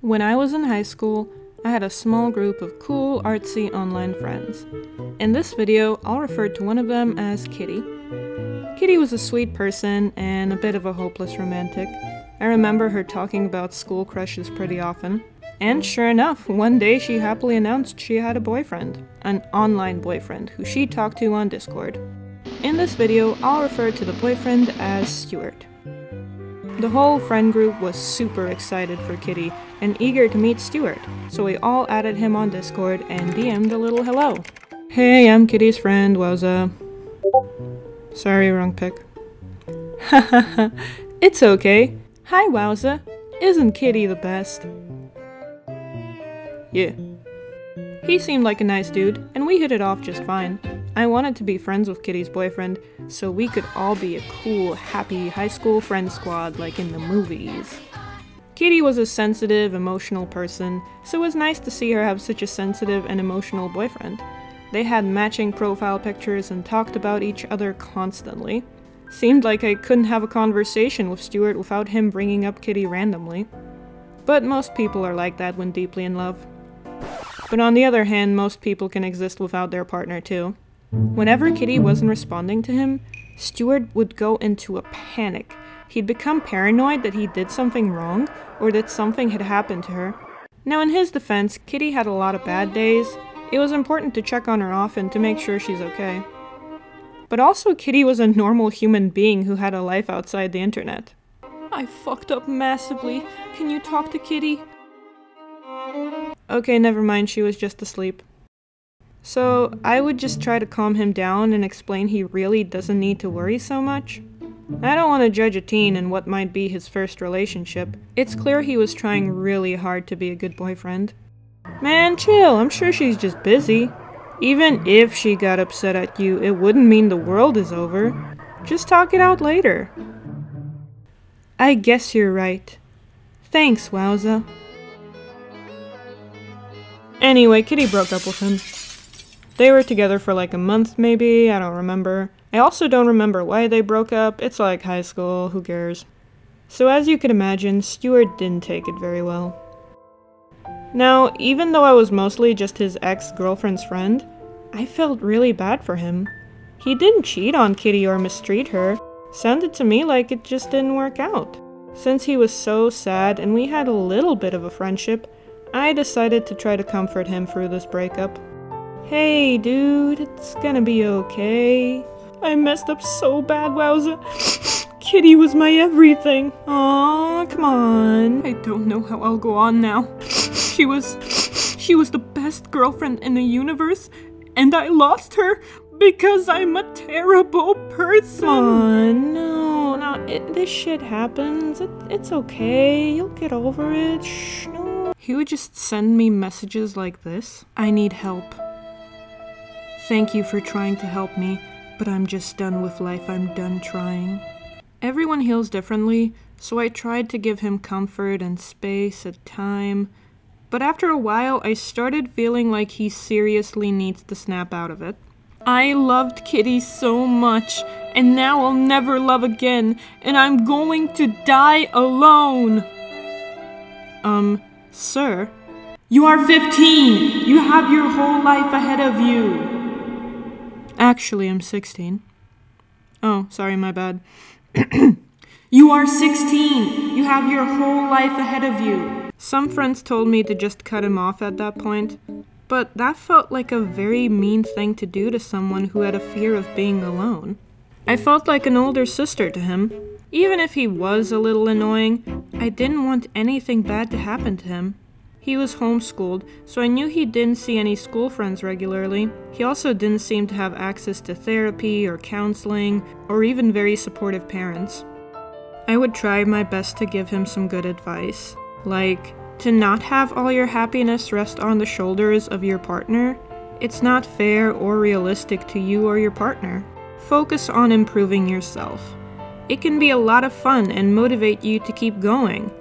When I was in high school, I had a small group of cool, artsy online friends. In this video, I'll refer to one of them as Kitty. Kitty was a sweet person and a bit of a hopeless romantic. I remember her talking about school crushes pretty often. And sure enough, one day she happily announced she had a boyfriend, an online boyfriend, who she talked to on Discord. In this video, I'll refer to the boyfriend as Stuart. The whole friend group was super excited for Kitty and eager to meet Stuart, so we all added him on Discord and DM'd a little hello. Hey, I'm Kitty's friend, Wowza. Sorry, wrong pic. Hahaha, it's okay. Hi, Wowza. Isn't Kitty the best? Yeah. He seemed like a nice dude, and we hit it off just fine. I wanted to be friends with Kitty's boyfriend, so we could all be a cool, happy high school friend squad like in the movies. Kitty was a sensitive, emotional person, so it was nice to see her have such a sensitive and emotional boyfriend. They had matching profile pictures and talked about each other constantly. Seemed like I couldn't have a conversation with Stuart without him bringing up Kitty randomly. But most people are like that when deeply in love. But on the other hand, most people can exist without their partner too. Whenever Kitty wasn't responding to him, Stuart would go into a panic. He'd become paranoid that he did something wrong, or that something had happened to her. Now in his defense, Kitty had a lot of bad days. It was important to check on her often to make sure she's okay. But also Kitty was a normal human being who had a life outside the internet. I fucked up massively. Can you talk to Kitty? Okay, never mind, she was just asleep. So, I would just try to calm him down and explain he really doesn't need to worry so much. I don't want to judge a teen in what might be his first relationship. It's clear he was trying really hard to be a good boyfriend. Man, chill, I'm sure she's just busy. Even if she got upset at you, it wouldn't mean the world is over. Just talk it out later. I guess you're right. Thanks, Wowza. Anyway, Kitty broke up with him. They were together for like a month maybe, I don't remember. I also don't remember why they broke up, it's like high school, who cares. So as you can imagine, Stuart didn't take it very well. Now, even though I was mostly just his ex-girlfriend's friend, I felt really bad for him. He didn't cheat on Kitty or mistreat her. Sounded to me like it just didn't work out. Since he was so sad and we had a little bit of a friendship, I decided to try to comfort him through this breakup. Hey dude, it's gonna be okay. I messed up so bad, Wowza. Kitty was my everything. Aw, come on. I don't know how I'll go on now. She was the best girlfriend in the universe, and I lost her because I'm a terrible person. Aw, no, this shit happens. It's okay. You'll get over it. Shh, no. He would just send me messages like this. I need help. Thank you for trying to help me, but I'm just done with life. I'm done trying. Everyone heals differently, so I tried to give him comfort and space and time. But after a while, I started feeling like he seriously needs to snap out of it. I loved Kitty so much, and now I'll never love again, and I'm going to die alone. Sir? You are 15! You have your whole life ahead of you! Actually, I'm 16. Oh, sorry, my bad. You are 16! You have your whole life ahead of you! Some friends told me to just cut him off at that point, but that felt like a very mean thing to do to someone who had a fear of being alone. I felt like an older sister to him. Even if he was a little annoying, I didn't want anything bad to happen to him. He was homeschooled, so I knew he didn't see any school friends regularly. He also didn't seem to have access to therapy or counseling, or even very supportive parents. I would try my best to give him some good advice, like to not have all your happiness rest on the shoulders of your partner. It's not fair or realistic to you or your partner. Focus on improving yourself. It can be a lot of fun and motivate you to keep going.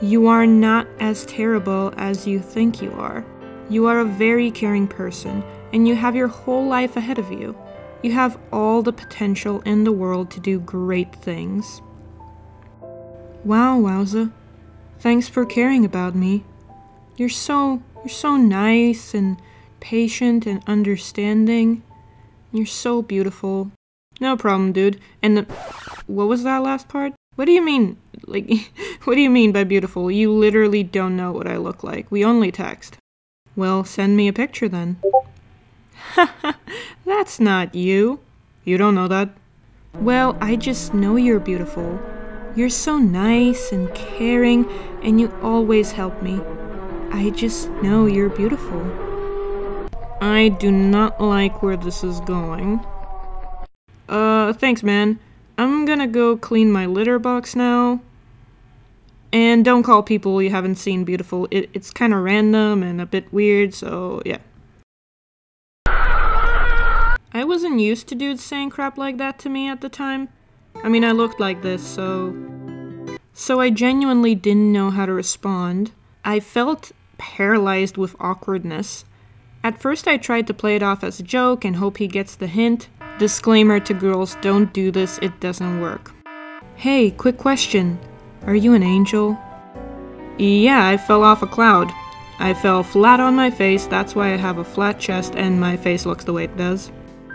You are not as terrible as you think you are. You are a very caring person, and you have your whole life ahead of you. You have all the potential in the world to do great things. Wow, Wowza. Thanks for caring about me. You're so nice and patient and understanding. You're so beautiful. No problem, dude. And what was that last part? What do you mean? Like, what do you mean by beautiful? You literally don't know what I look like. We only text. Well, send me a picture then. Haha, that's not you. You don't know that? Well, I just know you're beautiful. You're so nice and caring, and you always help me. I just know you're beautiful. I do not like where this is going. Thanks, man. I'm gonna go clean my litter box now. And don't call people you haven't seen beautiful. It's kind of random and a bit weird, so yeah. I wasn't used to dudes saying crap like that to me at the time. I mean, I looked like this, so I genuinely didn't know how to respond. I felt paralyzed with awkwardness. At first I tried to play it off as a joke and hope he gets the hint. Disclaimer to girls, don't do this, it doesn't work. Hey, quick question. Are you an angel? Yeah, I fell off a cloud. I fell flat on my face, that's why I have a flat chest and my face looks the way it does.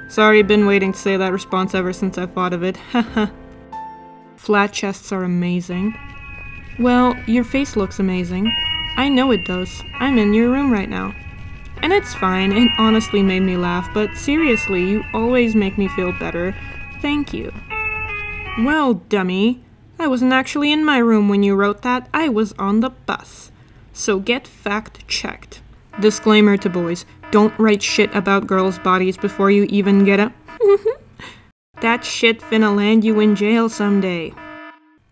Sorry, been waiting to say that response ever since I thought of it, haha. Flat chests are amazing. Well, your face looks amazing. I know it does. I'm in your room right now. And it's fine, it honestly made me laugh, but seriously, you always make me feel better. Thank you. Well, dummy. I wasn't actually in my room when you wrote that, I was on the bus. So get fact-checked. Disclaimer to boys, don't write shit about girls' bodies before you even get a that shit finna land you in jail someday.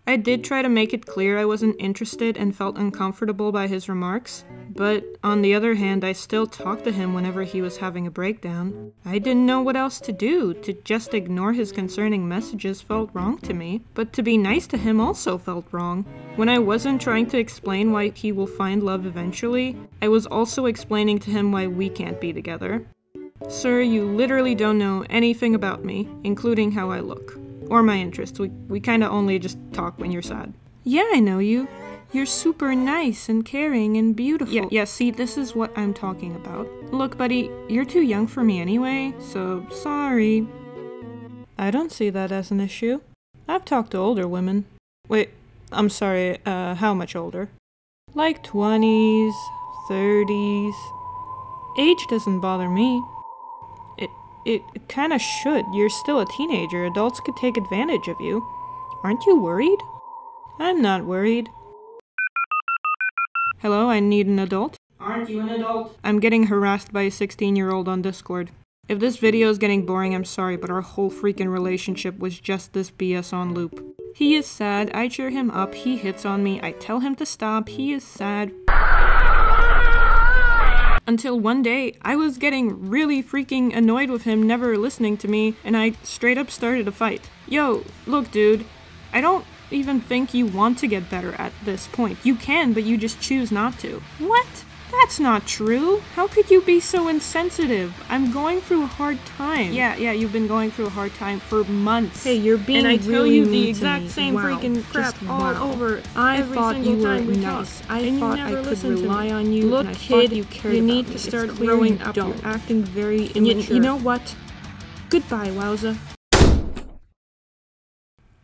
I did try to make it clear I wasn't interested and felt uncomfortable by his remarks, but on the other hand, I still talked to him whenever he was having a breakdown. I didn't know what else to do. To just ignore his concerning messages felt wrong to me, but to be nice to him also felt wrong. When I wasn't trying to explain why he will find love eventually, I was also explaining to him why we can't be together. Sir, you literally don't know anything about me, including how I look. Or my interests. We kinda only just talk when you're sad. Yeah, I know you. You're super nice and caring and beautiful. Yeah, see, this is what I'm talking about. Look, buddy, you're too young for me anyway, so sorry. I don't see that as an issue. I've talked to older women. Wait, I'm sorry, how much older? Like 20s, 30s. Age doesn't bother me. It kinda should. You're still a teenager. Adults could take advantage of you. Aren't you worried? I'm not worried. Hello, I need an adult. Aren't you an adult? I'm getting harassed by a 16-year-old on Discord. If this video is getting boring, I'm sorry, but our whole freaking relationship was just this BS on loop. He is sad, I cheer him up, he hits on me, I tell him to stop, he is sad. Until one day, I was getting really freaking annoyed with him never listening to me, and I straight up started a fight. Yo, look dude, I don't even think you want to get better at this point. You can, but you just choose not to. What? That's not true. How could you be so insensitive? I'm going through a hard time. Yeah, you've been going through a hard time for months. Hey, you're being really mean to me. And I tell you the exact same freaking crap all over every single time we talk. I thought I could rely on you. Look, kid, you need to start growing up. You're acting very immature. You know what? Goodbye, Wowza.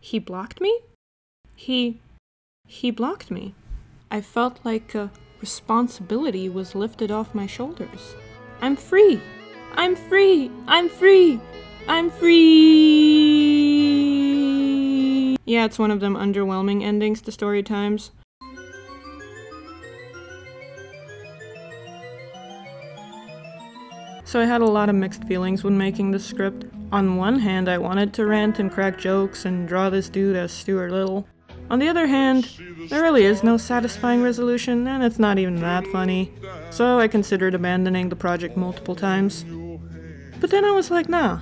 He blocked me? He blocked me. I felt like a responsibility was lifted off my shoulders. I'm free! I'm free! I'm free! I'm free! Yeah, it's one of them underwhelming endings to story times. So I had a lot of mixed feelings when making this script. On one hand, I wanted to rant and crack jokes and draw this dude as Stuart Little. On the other hand, there really is no satisfying resolution, and it's not even that funny, so I considered abandoning the project multiple times. But then I was like, nah.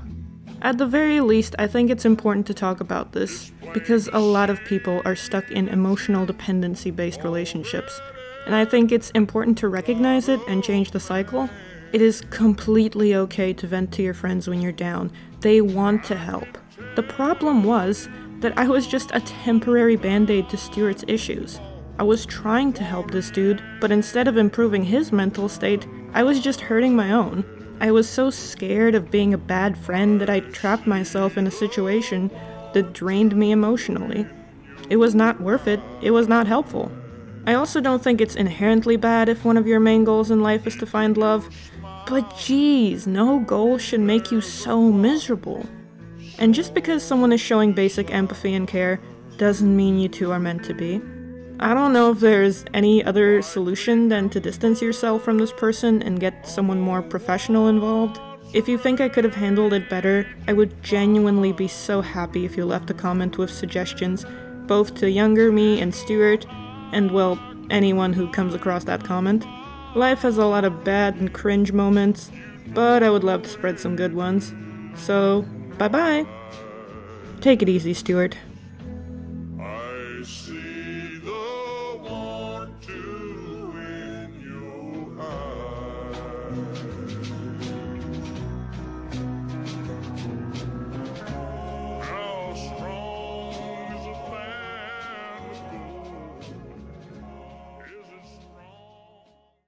At the very least, I think it's important to talk about this, because a lot of people are stuck in emotional dependency-based relationships, and I think it's important to recognize it and change the cycle. It is completely okay to vent to your friends when you're down. They want to help. The problem was that I was just a temporary band-aid to Stuart's issues. I was trying to help this dude, but instead of improving his mental state, I was just hurting my own. I was so scared of being a bad friend that I trapped myself in a situation that drained me emotionally. It was not worth it. It was not helpful. I also don't think it's inherently bad if one of your main goals in life is to find love, but geez, no goal should make you so miserable. And just because someone is showing basic empathy and care doesn't mean you two are meant to be. I don't know if there's any other solution than to distance yourself from this person and get someone more professional involved. If you think I could have handled it better, I would genuinely be so happy if you left a comment with suggestions, both to younger me and Stuart, and well, anyone who comes across that comment. Life has a lot of bad and cringe moments, but I would love to spread some good ones. So, bye-bye! Take it easy, Stuart. I see the want to in your eyes.